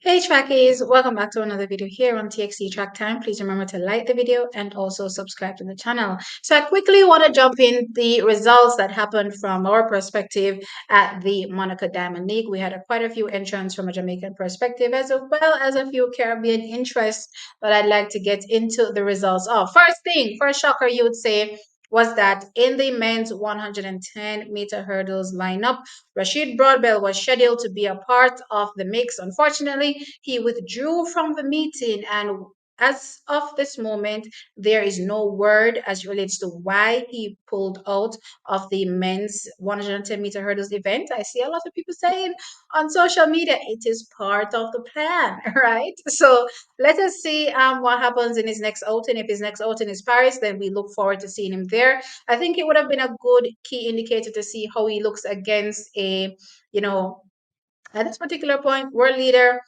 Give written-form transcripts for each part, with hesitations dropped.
Hey trackies, welcome back to another video here on TXT Track Time. Please remember to like the video and also subscribe to the channel. So I quickly want to jump in the results that happened from our perspective at the Monaco Diamond League. We had quite a few entrants from a Jamaican perspective as well as a few Caribbean interests that I'd like to get into the results of. First shocker you would say was that in the men's 110-meter hurdles lineup, Rasheed Broadbell was scheduled to be a part of the mix. Unfortunately, he withdrew from the meeting, and as of this moment, there is no word as relates to why he pulled out of the men's 110-meter hurdles event. I see a lot of people saying on social media it is part of the plan, right? So let us see what happens in his next outing. If his next outing is Paris, then we look forward to seeing him there. I think it would have been a good key indicator to see how he looks against you know, at this particular point, world leader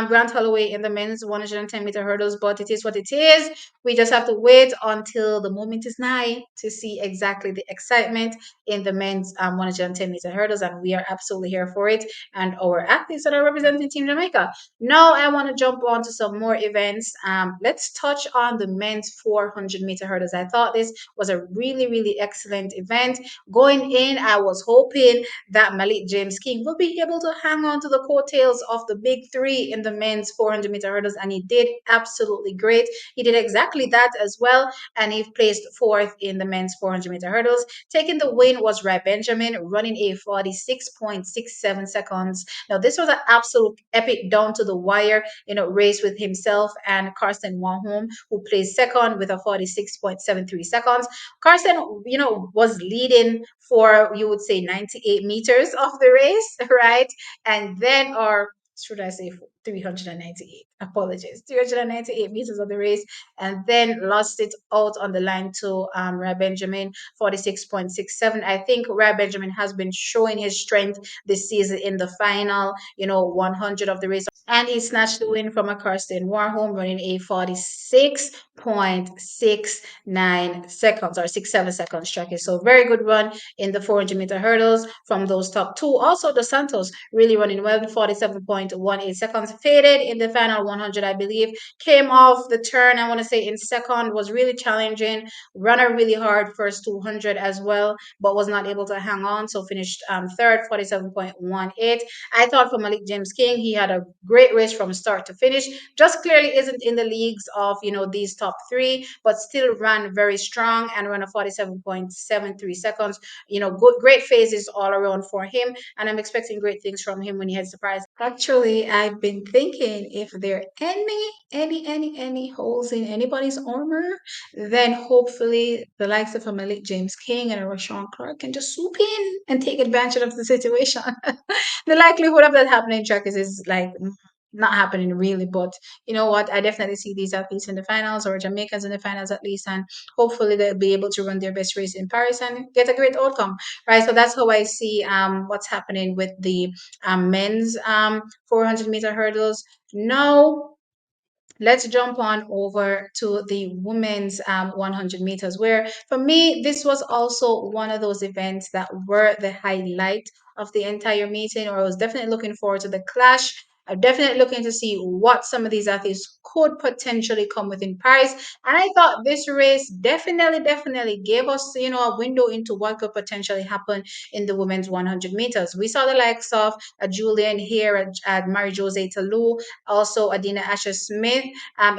Grant Holloway in the men's 110-meter hurdles, but it is what it is. We just have to wait until the moment is nigh to see exactly the excitement in the men's 110-meter hurdles, and we are absolutely here for it. And our athletes that are representing Team Jamaica. Now, I want to jump on to some more events. Let's touch on the men's 400-meter hurdles. I thought this was a really, really excellent event. Going in, I was hoping that Malik James King will be able to hang on to the coattails of the big three in the men's 400-meter hurdles, and he did absolutely great. He did exactly that as well, and he placed fourth in the men's 400-meter hurdles. Taking the win was Rai Benjamin, running a 46.67 seconds. Now, this was an absolute epic down to the wire, race with himself and Karsten Warholm, who placed second with a 46.73 seconds. Carson, was leading for, you would say, 98 meters of the race, right? And then, or should I say 398? Apologies, 398 meters of the race, and then lost it out on the line to Rai Benjamin, 46.67. I think Rai Benjamin has been showing his strength this season in the final, 100 of the race. And he snatched the win from a Karsten Warholm, running a 46.69 seconds or 67 seconds track. So very good run in the 400-meter hurdles from those top two. Also, Dos Santos really running well, 47.18 seconds. Faded in the final 100, I believe. Came off the turn, I want to say, in second. Was really challenging. Runner really hard first 200 as well, but was not able to hang on. So finished third, 47.18. I thought for Malik James King, he had a great race from start to finish. Just clearly isn't in the leagues of these top three, but still ran very strong and ran a 47.73 seconds. Good, great phases all around for him, and I'm expecting great things from him when he heads to Paris. Actually, I've been thinking if there are any holes in anybody's armor, then hopefully the likes of a Malik James King and a Rashawn Clark can just swoop in and take advantage of the situation. The likelihood of that happening, track is like not happening really, but you know what? I definitely see these athletes in the finals or Jamaicans in the finals at least, and hopefully they'll be able to run their best race in Paris and get a great outcome, right? So that's how I see what's happening with the men's 400-meter hurdles. Now let's jump on over to the women's 100 meters, where for me, this was also one of those events that were the highlight of the entire meeting, or I was definitely looking forward to the clash. I'm definitely looking to see what some of these athletes could potentially come within Paris. And I thought this race definitely gave us, a window into what could potentially happen in the women's 100 meters. We saw the likes of Julien here at Marie-Josée Talou, also Adina Asher-Smith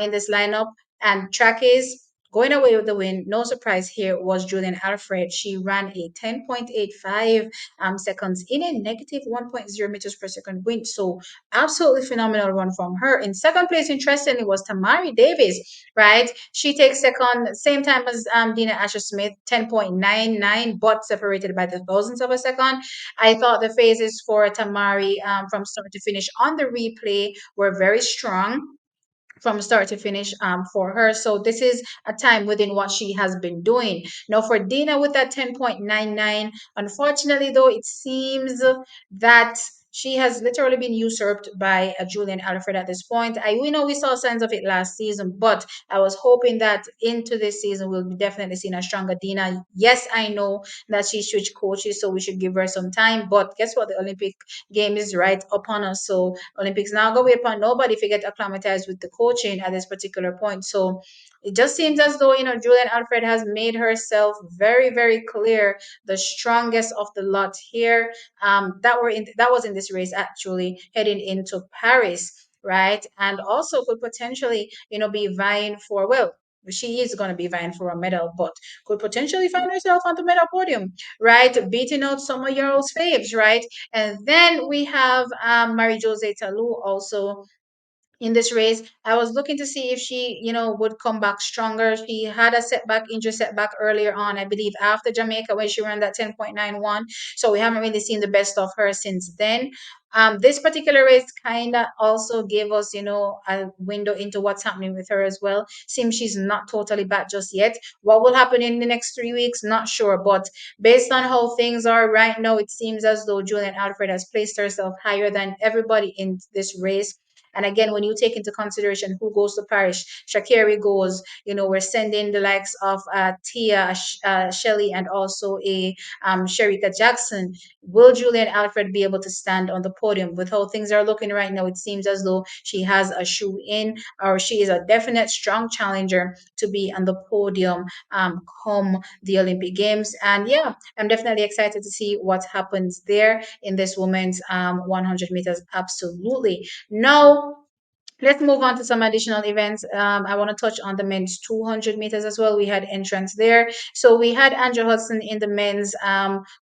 in this lineup. And track is going away with the win. No surprise here was Julian Alfred. She ran a 10.85 seconds in a negative 1.0 meters per second wind. So absolutely phenomenal run from her. In second place, interestingly, was Tamari Davis, right? She takes second, same time as Dina Asher Smith, 10.99, but separated by the thousandths of a second. I thought the phases for Tamari from start to finish on the replay were very strong from start to finish for her. So this is a time within what she has been doing. Now for Dina with that 10.99, unfortunately though, it seems that she has literally been usurped by Julian Alfred at this point. We know we saw signs of it last season, but I was hoping that into this season we'll be definitely seeing a stronger Dina. Yes, I know that she switched coaches, so we should give her some time. But guess what? The Olympic game is right upon us. So Olympics now go wait upon nobody if you get acclimatized with the coaching at this particular point. So it just seems as though, Julian Alfred has made herself very, very clear, the strongest of the lot here. That was in this race actually heading into Paris, right? And also could potentially, be vying for, well, she is going to be vying for a medal, but could potentially find herself on the medal podium, right? Beating out some of your old faves, right? And then we have Marie Jose Talou also in this race. I was looking to see if she, would come back stronger. She had a injury setback earlier on, I believe, after Jamaica when she ran that 10.91. So we haven't really seen the best of her since then. This particular race kind of also gave us, a window into what's happening with her as well. Seems she's not totally back just yet. What will happen in the next 3 weeks? Not sure. But based on how things are right now, it seems as though Julian Alfred has placed herself higher than everybody in this race. And again, when you take into consideration who goes to Paris, Shakiri goes, we're sending the likes of Tia, Shelley, and also a Sherika Jackson. Will Julian Alfred be able to stand on the podium? With how things are looking right now, it seems as though she has a shoe in, or she is a definite strong challenger to be on the podium come the Olympic Games. And yeah, I'm definitely excited to see what happens there in this women's 100 meters. Absolutely. Now, let's move on to some additional events. I want to touch on the men's 200 meters as well. We had entrance there. So we had Andrew Hudson in the men's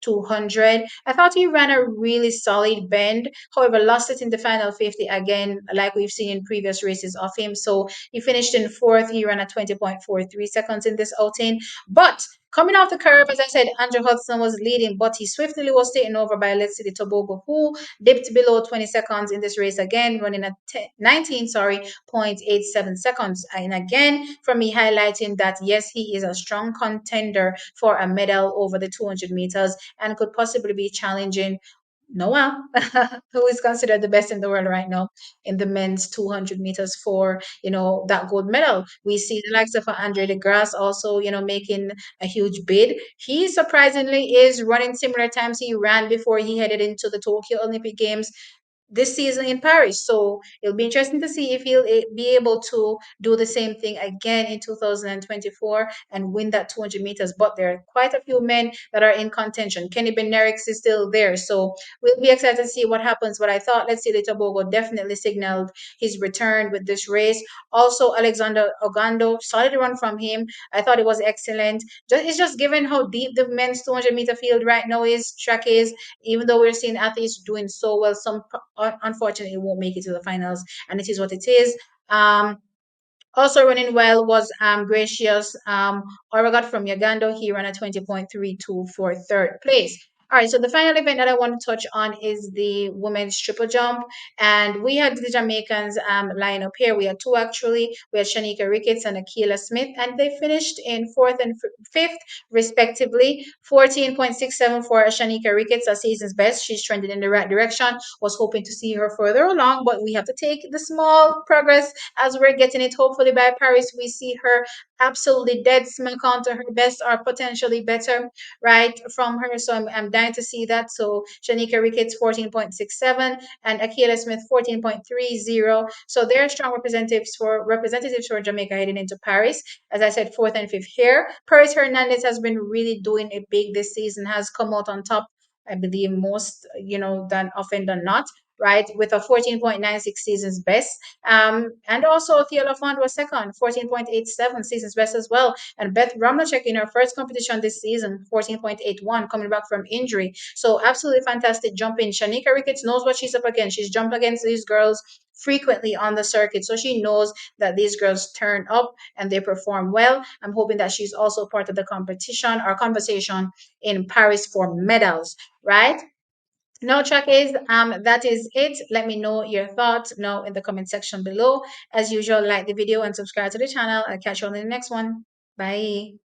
200. I thought he ran a really solid bend. However, lost it in the final 50 again, like we've seen in previous races of him. So he finished in fourth. He ran at 20.43 seconds in this outing. But coming off the curve, as I said, Andrew Hudson was leading, but he swiftly was taken over by Let's City Tobago, who dipped below 20 seconds in this race again, running at 19, sorry, 0.87 seconds. And again, for me, highlighting that yes, he is a strong contender for a medal over the 200 meters and could possibly be challenging Noah, who is considered the best in the world right now in the men's 200 meters for, that gold medal. We see the likes of Andre de Grasse also, making a huge bid. He surprisingly is running similar times he ran before he headed into the Tokyo Olympic Games this season in Paris. So it'll be interesting to see if he'll be able to do the same thing again in 2024 and win that 200 meters. But there are quite a few men that are in contention. Kenny Benerick is still there. So we'll be excited to see what happens. But I thought, let's see, the Tobago definitely signaled his return with this race. Also, Alexander Ogando, solid run from him. I thought it was excellent. It's just given how deep the men's 200-meter field right now is, track is, even though we're seeing athletes doing so well, some unfortunately won't make it to the finals, and it is what it is. Also running well was Gracious Oregot from Uganda. He ran a 20.32 for third place. All right, so the final event that I want to touch on is the women's triple jump. And we had the Jamaicans line up here. We had two actually. We had Shanika Ricketts and Akila Smith, and they finished in fourth and fifth, respectively. 14.67 for Shanika Ricketts, a season's best. She's trending in the right direction. Was hoping to see her further along, but we have to take the small progress as we're getting it. Hopefully by Paris, we see her absolutely dead smack onto her best or potentially better, right, from her. So I'm dying to see that. So Shanika Ricketts 14.67 and Akila Smith 14.30. So they're strong representatives for Jamaica heading into Paris. As I said, fourth and fifth here. Paris Hernandez has been really doing it big this season, has come out on top, I believe, most, than often than not, right, with a 14.96 season's best. And also Thea Lafont was second, 14.87 season's best as well. And Beth Ramlachek in her first competition this season, 14.81, coming back from injury. So absolutely fantastic jumping. Shanika Ricketts knows what she's up against. She's jumped against these girls frequently on the circuit. So she knows that these girls turn up and they perform well. I'm hoping that she's also part of the competition or conversation in Paris for medals, right? No, track is that is it. Let me know your thoughts now in the comment section below. As usual, like the video and subscribe to the channel. I'll catch you on the next one. Bye.